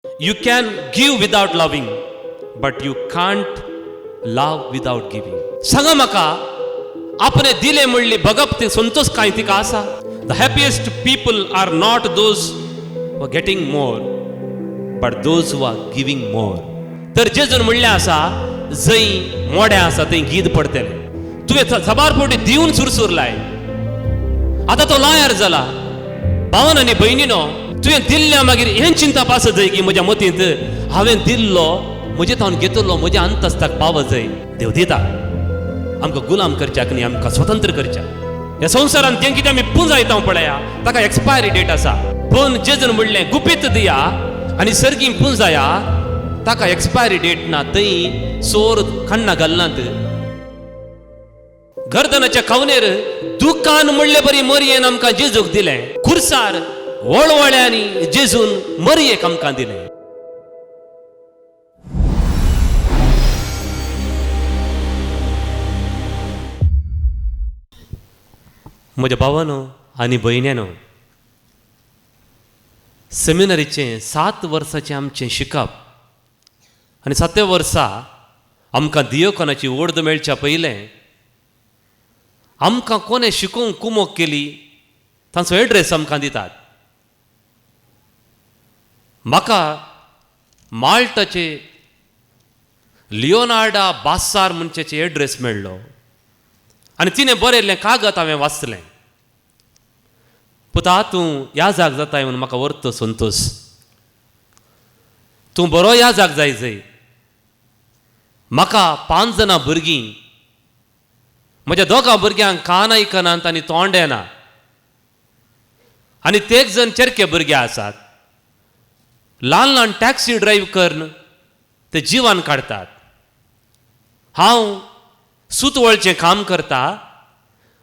You can give without loving, but you can't love without giving. सांगा म्हाका आपणे दिले म्हणली बगप ते संतोष काय तिका आसा? The happiest people are not those who are getting more, but those who are giving more. तर जेजून म्हणले आसा जंय मोडे आसा थंय गीत पडटले. तुवें जबारपोटी दिवन सुरसुरलाय. आता तो लॉयर जाला. भावन आनी भयणीनो, तुवें दिल्ल्या मागीर हें चिंता पास जाय की म्हज्या मतींत हांवें दिल्लो म्हजे हांव घेतलो म्हज्या अंतस्ताक पाव जाय. देव दिता. आमकां गुलाम करच्याक न्ही, आमकां स्वतंत्र करच्या. ह्या संवसारांत जें कितें आमी पुंजायता पळया ताका एक्सपायरी डेट आसा. पूण जेजून म्हणलें गुपीत दिया आनी सर्गी पुंजाया ताका एक्सपायरी डेट ना. थंय सोर खण्णां घालनात. गर्दनाच्या खावनेर दुकान म्हणले बरी मरयेन आमकां जेजूक दिलें. खुर्सार वळवळ्यांनी जेजून मरयेक आमकां दिलें. म्हज्या भावानो आनी भयण्यांनो, सेमिनरीचें 7 वर्साचें आमचें शिकप आनी 7व्या वर्सा आमकां दियोकोनाची वडद मेळच्या पयलें आमकां कोणें शिकोवंक कुमोक केली तांचो एड्रेस आमकां दितात. म्हाका माल्टाचे लिओनार्डा बासार म्हणचे एड्रेस मेळ्ळो आनी तिणें बरयल्लें कागद हांवें वाचलें. पुता तूं याजाक जाताय म्हणून म्हाका व्हरतो संतोष. तूं बरो याजाक जाय. म्हाका 5 जाणां भुरगीं, म्हज्या 2 भुरग्यांक कान आयकनात आनी तोंड येना आनी 1 जण चेरके भुरगे आसात. ल्हान ल्हान टॅक्सी ड्रायव्ह करून ते जिवान काडटात. हांव सुतवळचें काम करता.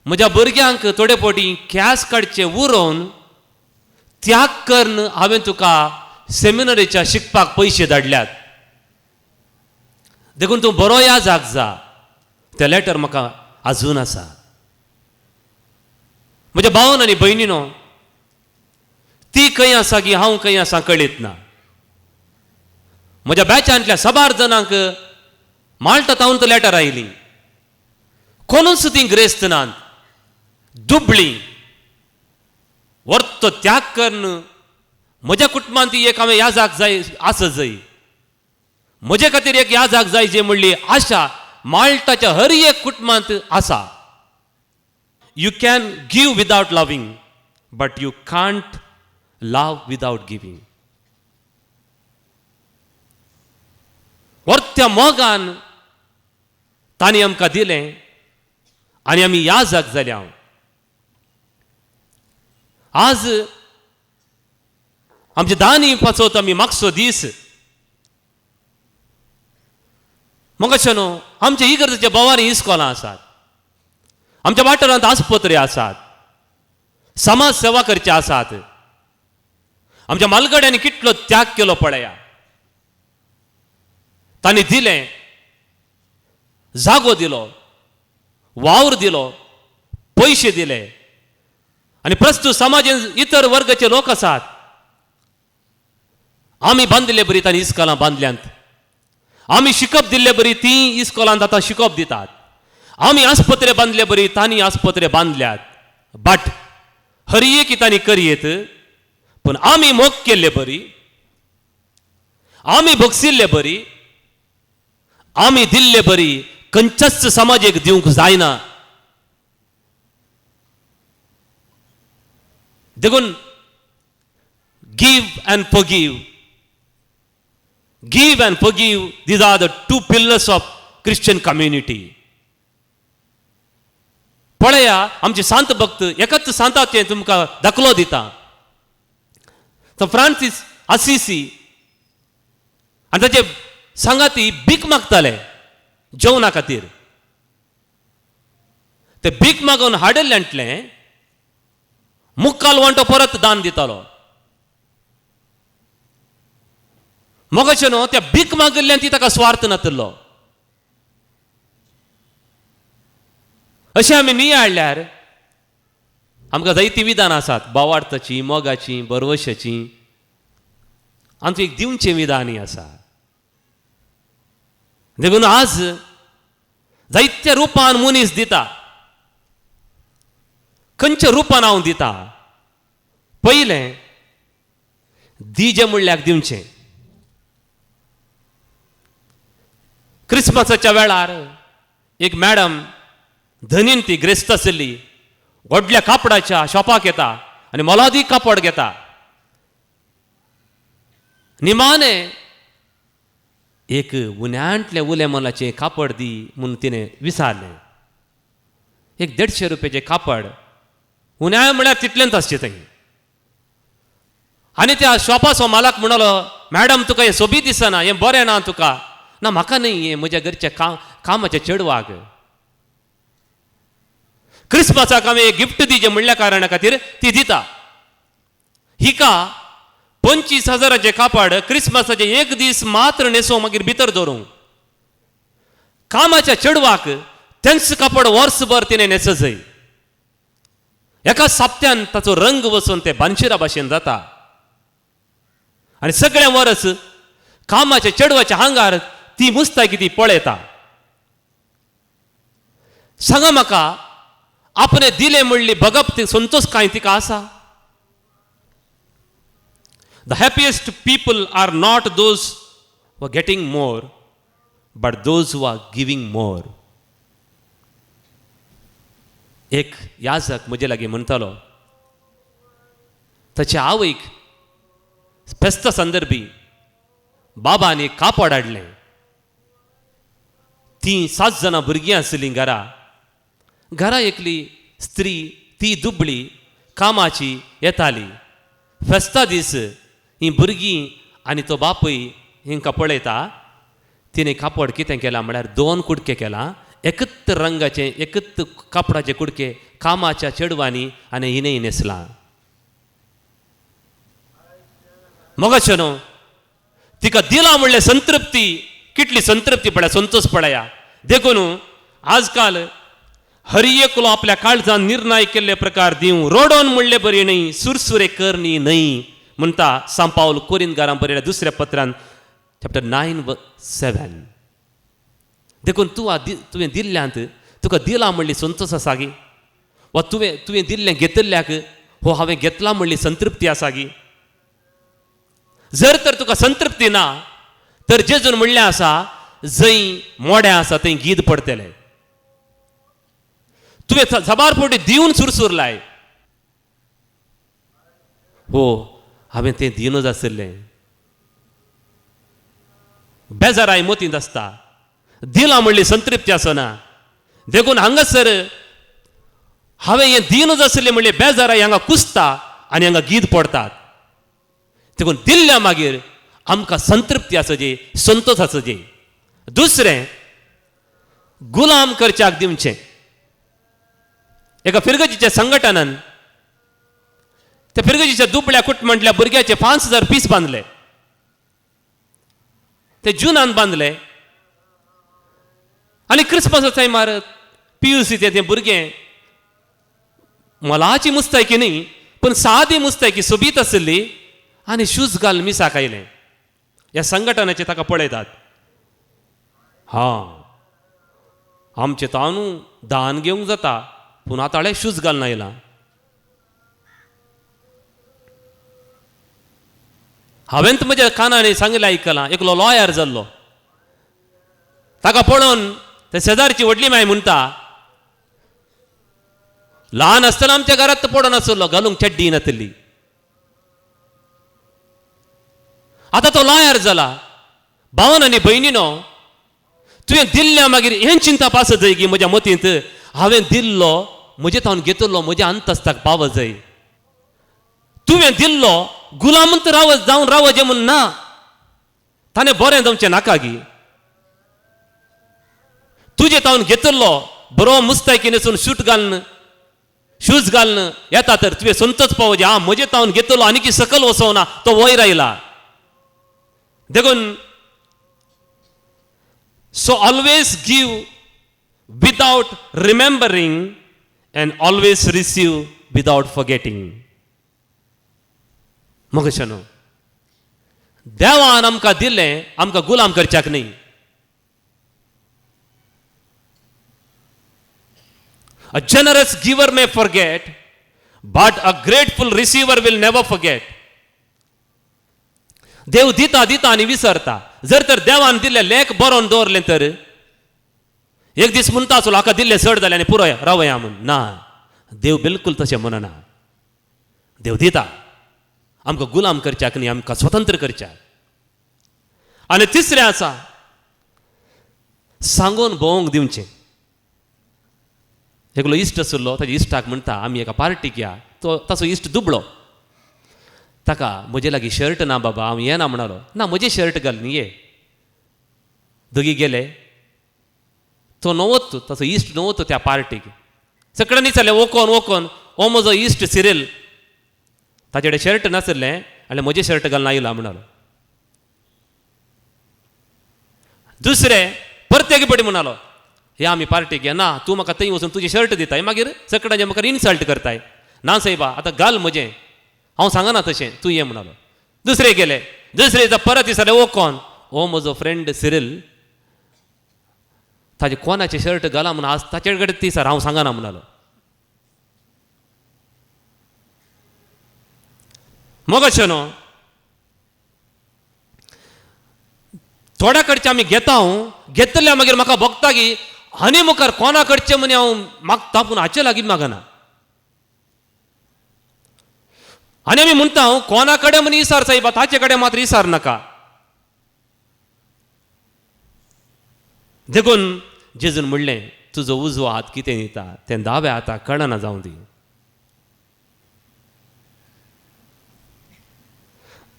म्हज्या भुरग्यांक थोडे फावटी कॅस काडचे उरोवन त्याग करून हांवें तुका सेमिनरीच्या शिकपाक पयशे धाडल्यात. देखून तूं बरो याजाक जा. तें लेटर म्हाका आजून आसा. म्हज्या भावन आनी भयणीनो, ती खंय आसा की हांव खंय आसा कळीत ना. म्हज्या बॅचांतल्या 7 जाणांक माल्टातावन लेटर आयली. कोणूच ती ग्रेस्त नात. दुबळी वर्त त्याग करून म्हज्या कुटुंबांत एक हांवें याजाक जाय आस जाय. म्हजे खातीर एक याजाक जाय जी म्हणली आशा माल्टाच्या हर एक कुटुंबांत आसा. You can give without loving, but you can't love without giving. वर्त्या मोगान तांणी आमकां दिलें आनी आमी याजाक जाल्या. आज आमचे दानी पाचोत आमी मागचो दीस. मोगाशेनो, आमच्या इगर्जेच्या बोवारी इस्कॉलां आसात. आमच्या वाठारांत आस्पत्रे आसात. समाज सेवा करचे आसात. आमच्या मालगड्यांनी कितलो त्याग केलो पळया. तांणी दिलें, जागो दिलो, वावर दिलो, पयशे दिले आनी प्रस्तुत समाजांत इतर वर्गाचे लोक आसात. आमी बांदले बरी तांणी इस्कॉलां बांदल्यांत. आमी शिकप दिल्ले बरी ती इस्कॉलांत आतां शिकप दितात. आमी आस्पत्रे बांदले बरी तांणी आस्पत्रे बांदल्यात. बट हर एक तांणी करयेत. पूण आमी मोग केल्ले बरी, आमी भोगसिल्ले बरी, आमी दिल्ले बरी खंयच्याच समाजाक दिवंक जायना. देखून give and forgive, give and forgive, these are the 2 pillars of Christian community. पळया आमचे संत भक्त एकच सांताचें तुमकां दाखलो दिता. तो फ्रांसीस असिसी आनी ताचे सांगाती भीक मागताले जेवणा खातीर. ते भीक मागून हाडिल्ल्यांतलें मुक्काल वांटो परत दान दितालो. मोगाशेनो, त्या भीक मागिल्ल्यान ती ताका स्वार्थ नासलो. अशें आमी नियाळ्ळ्यार आमकां जायतीं विधान आसात. बोवार्थाची, मोगाची, बरवशाची. आमचें एक दिवचें विधानय आसा. देखून आज जायत्या रुपान मनीस दिता. खंयच्या रुपान हांव दिता? पयलें दिजे म्हणल्यार दिवचें. क्रिस्मसाच्या वेळार एक मॅडम धनीन ती ग्रेस्त आसली व्हडल्या कापडाच्या शॉपाक येता आनी मोलादीक कापड घेता. निमाणे एक उण्यांतले उले मोलाचें कापड दी म्हूण तिणें विचारलें. एक 150 रुपयाचें कापड उण्या म्हळ्यार तितलेंच आसचें थंय. आनी त्या शॉपाचो मालक म्हणलो, मॅडम तुका हें सोबीत दिसना, हें बरें ना तुका. ना म्हाका न्ही, हें म्हज्या घरच्या कामाच्या चेडवाक. क्रिस्मसाक हांवें एक गिफ्ट दिजें म्हणल्या कारणा खातीर ती दिता. हिका 25,000 कापड क्रिस्मसाचे एक दीस मात्र न्हेसोवंक मागीर भितर दवरूंक. कामाच्या चेडवाक तेंच कापड वर्सभर तिणें न्हेसो जाय. एका साप्त्यान ताचो रंग वचून ते बानशिरा भाशेन जाता. आनी सगळें वर्स कामाच्या चेडवाच्या आंगार ती मुस्ताकी ती पळयता. सांगा म्हाका, आपणे दिले म्हणली भगप ती संतोष काय तिका आसा? The happiest people are not those who are getting more, but those who are giving more. एक याजक म्हजे लागीं म्हणटालो, ताच्या आवयक फेस्ता संदर्भी बाबान एक कापड हाडलें. ती 7 जाणां भुरगीं आसलीं घरा एकली स्त्री, ती दुबळी कामाची येताली. फेस्ता दीस ही भुरगीं आनी तो बापूय हिंकां पळयता. तिणें कापड कितें केलां म्हळ्यार 2 कुडके केला. एकच रंगाचे एकच कापडाचे कुडके कामाच्या चेडवांनी आनी हिणें न्हेसलां. मोगाचें न्हू, तिका दिला म्हणल्यार संतृप्ती, कितली संतृप्ती पळया, संतोष पळया. देखून आजकाल हर एकलो आपल्या काळजान निर्णय केल्ले प्रकार दिवं. रोडोन म्हणले बरी न्ही, सुरसुरे करनी न्ही म्हणटा सांत पावल कोरिंथकारांक बरयल्या 2ऱ्या पत्रांत चॅप्टर 9:7. देखून तुवें दिल्ल्यांत तुका दिला म्हणली संतोष आसा गी, वा तुवें दिल्लें घेतिल्ल्याक हो हांवें घेतला म्हणली संतृप्ती आसा गी. जर तर तुका संतृप्ती ना तर जेजून म्हणलें आसा, जंय मोड्या आसा थंय गीद पडटलें. तुवें जबारपोटी दिवन सुरसूर लाय. हो हांवें तें दिनूच आसलें. बेजाराय मोतींत आसता, दिला म्हणली संतृप्ती आसना. देखून हांगासर हांवें हें दिनूच आसलें म्हणलें बेजाराय हांगा कुसता आनी हांगा गीद पडटात. देखून दिल्ल्या मागीर आमकां संतृप्ती आसची, संतोष आसची. दुसरें, गुलाम करच्याक दिवचें. एका फिरगजीच्या संघटनान त्या फिरगजीच्या दुबळ्या कुटमंतल्या भुरग्याचे 5,000 पीस बांदले. ते जुनान बांदले आनी क्रिस्मसाच्या टायमार PUC ते भुरगें मोलाची मुस्तायकी न्ही, पूण सादी मुस्तायकी सोबीत आसली आनी शूज घालून मिसाक आयलें. ह्या संघटनाचे ताका पळयतात. आमचे तानू दान घेवंक जाता, पूण आताळे शूज घालून आयला. हांवें म्हज्या कानांनी सांगलें आयकलां, एकलो लॉयर जाल्लो. ताका पळोवन ते शेजारची व्हडली माय म्हणटा, ल्हान आसतना आमच्या घरांत पडून आसलो, घालूंक चड्डी नासली. आतां तो लॉयर जाला. भावन आनी भयणीनो, तुवें दिल्ल्या मागीर हें चिंता पास जाय की म्हज्या मतींत हांवें दिल्लो म्हजे तावन घेतलो म्हज्या अंतस्ताक पाव जाय. तुवें दिल्लो गुलामंत जावन रावचें म्हूण ना, ताणें बरें जावचें नाका गी. तुजे तावन घेतलो बरो मुस्तायकी न्हेसून शूज घालून येता तर तुवें संतोच पावचे. म्हजे तावन घेतलो आनी की सकल वचोना, तो वयर आयला. देखून so always give without remembering and always receive without forgetting. मोगशनो, देवान आमकां दिल्लें आमकां गुलाम करच्याक न्ही. A generous giver may forget, but a grateful receiver will never forget. देव दिता दिता आनी विसरता. जर तर देवान दिल्लें लेख बरोवन दवरलें तर एक दीस म्हणटा आसलो हाका दिल्लें चड जालें आनी पुरो रावया म्हूण. ना, देव बिलकुल तशें म्हणना. देव दिता आमकां गुलाम करच्याक न्ही, आमकां स्वतंत्र करच्याक. आनी तिसरें आसा सांगून भोवंक दिवचें. एकलो इश्ट आसलो, ताच्या इश्टाक म्हणटा आमी एका पार्टीक या. तो ताचो इश्ट दुबळो. ताका म्हजे लागीं शर्ट ना बाबा, हांव येना म्हणलो. ना, म्हजें शर्ट घाल न्ही, ये. दोगी गेले. तो नवतो, ताचो इश्ट नवतो त्या पार्टीक. सगळ्यांनी विचारलें वोकोन वोकोन, हो म्हजो इश्ट सिरील, ताचे कडेन शर्ट नासलें आनी म्हजें शर्ट घालून आयला म्हणलो. दुसरें परतेक पडी म्हणलो, हे आमी पार्टीक या. ना, तूं म्हाका थंय वचून तुजें शर्ट दिताय, मागीर सगळ्यांचे म्हाका इन्सल्ट करताय. ना सायबा, आतां घाल म्हजें, हांव सांगना तशें, तूं ये म्हणलो. दुसरे गेले. दुसरे परत विचारलें वोकोन, हो म्हजो फ्रेंड सिरील, ताजे कोणाचें शर्ट घाला म्हूण आज ताचे कडेन ती सर, हांव सांगना म्हणलो. मग अशें न्हू, थोड्या कडचे आमी घेता, हांव घेतल्या मागीर म्हाका भोगता की आनी मुखार कोणा कडचें म्हणे हांव मागता, पूण हाचे लागीं मागना. आनी आमी म्हणटा हांव कोणा कडेन म्हण इसार सायबा, ताचे कडेन मात्र इसार नाका. देखून जेजून म्हणलें तुजो उजवो हात कितें दिता तें दाव्या हाताक कळना जावं दी.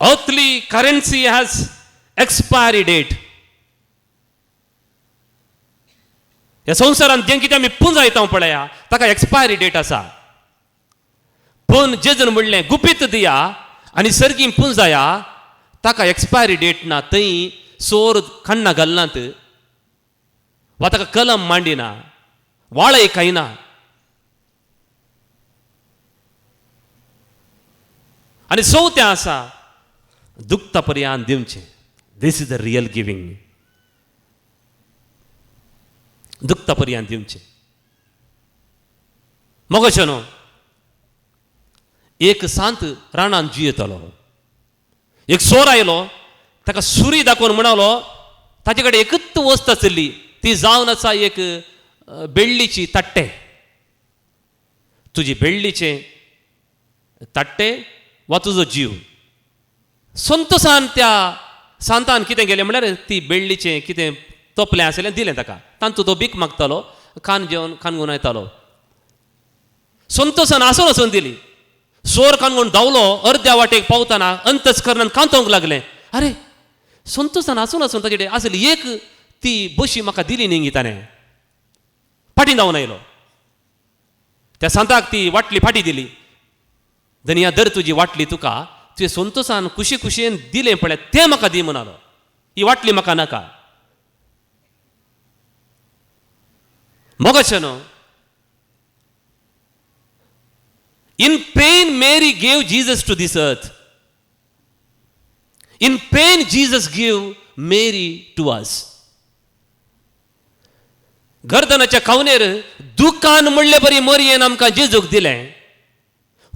Earthly currency has expiry date. ह्या संवसारांत जें कितें आमी पुंजायता पळया ताका एक्सपायरी डेट आसा. पूण जेजून म्हणलें गुपीत दिया आनी सर्गी पुंजाया, ताका एक्सपायरी डेट ना. थंय सोर खण्णां घालनात, वा ताका कलम मांडिना, वाळय खायना. आनी चवथें आसा दुखता पर्यंत दिवचें. This is the real giving. दुखता पर्यंत दिवचें. मग अशें न्हू, एक सांत रानांत जियेतालो. एक सोर आयलो, ताका सुरी दाखोवन म्हणलो, ताचे कडेन एकच वस्त आसली, ती जावन आसा एक बेळ्ळीची तट्टे. तुजी बेळ्ळीचें तट्टे वा तुजो जीव. संतोशान त्या सांतान कितें केलें म्हळ्यार ती बेळ्ळीचें कितें तोपलें आसलें दिलें ताका. तांतू तो भीक मागतालो, खान घेवन येतालो. संतोशान आसून आसून दिली. सोर कानगून धांवलो. अर्द्या वाटेक पावतना अंतस्करणान कांतोंक लागलें. अरे, संतोशान आसून आसून ताचे कडेन आसली एक ती बशी म्हाका दिली न्ही ताणें. फाटीं धांवन आयलो. त्या सांताक ती वाटली फाटीं दिली. धनिया दर तुजी वाटली तुका, तुवें संतोशान खुशी खुशयेन दिलें पळय तें म्हाका दी म्हणलो. ही वाटली म्हाका नाका. मग अशें न्हू, in pain Mary gave Jesus to this earth. In pain Jesus gave Mary to us. गर्दनाच्या खावनेर दुकान म्हणले बरी मरयेन आमकां जेजूक दिलें.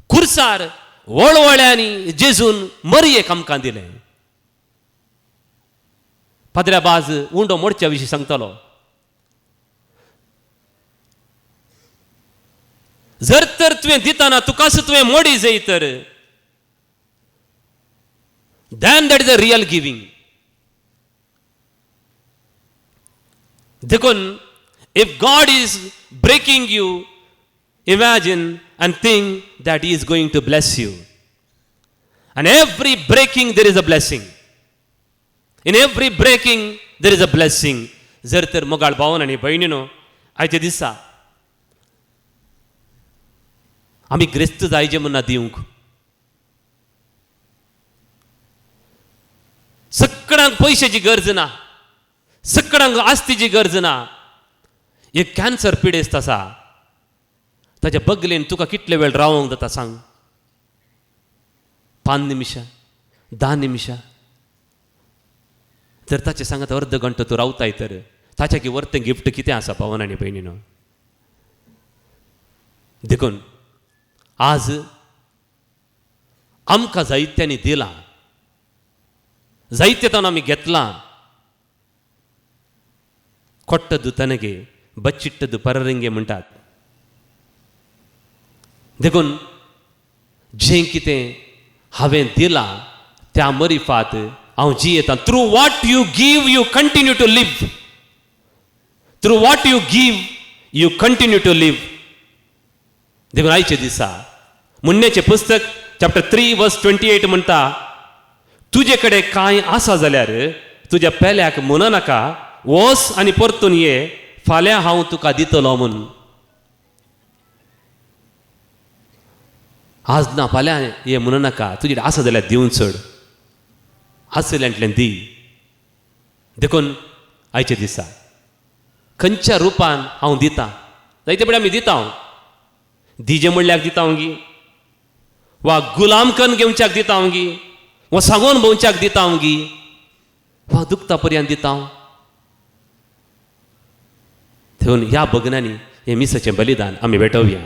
खुर्सार वळवळ्यांनी जेजून मरयेक आमकां दिलें. पाद्र्या बाज उंडो मोडच्या विशीं सांगतालो. जर तर तुवें दितना तुकाच तुवें मोडी जाय तर then that is a real giving. देखून if God is breaking you, imagine and think that He is going to bless you. And every breaking there is a blessing. In every breaking there is a blessing. जर तर मोगाळ भावन आनी भयणीनो, आयच्या दिसा आमी ग्रेस्त जायचे म्हणना दिवंक. सगळ्यांक पयशाची गरज ना, सगळ्यांक आस्तीची गरज ना. एक कॅन्सर पिडेस्त आसा, ताच्या बगलेन तुका कितले वेळ रावंक जाता सांग? 5 निमिषां, 10 निमिषां. जर ताचे सांगात अर्द घंटो तूं रावताय तर ताच्या की वर्तें गिफ्ट कितें आसा भावान आनी भयणीनो. देखून आज आमकां जायत्यांनी दिलां, जायतेतान आमी घेतलां. ಕೊಟ್ಟದ್ದು ತನಗೆ ಬಚ್ಚಿಟ್ಟದ್ದು ಪರರಿಂಗೆ म्हणटात. देखून जें कितें हांवें दिलां त्या मरिफात हांव जियेतां. Through what you give you continue to live. Through what you give you continue to live. देखून आयचे दिसा मुन्नेचें पुस्तक चॅप्टर 3 वर्स 28 म्हणटा, तुजे कडेन कांय आसा जाल्यार तुज्या पेल्याक म्हणनाका, वस आनी परतून ये, फाल्यां हांव तुका दितलो म्हूण. आज ना फाल्यां ये म्हणनाका, तुजे कडेन आसा जाल्यार दिवन चड, आसल्यातलें दी. देखून आयचे दिसा खंयच्या रुपान हांव दितां, जायते बडे आमी दिता. हांव दिजे म्हणल्याक दिता हांव गी, वा गुलाम कन्न घेवच्याक दिता हांव गी, वा सांगोन भोंवच्याक दिता हांव गी, वा दुखता पर्यंत दिता हांव. देखून ह्या भगनांनी हें मिसाचें बलिदान आमी भेटोवया.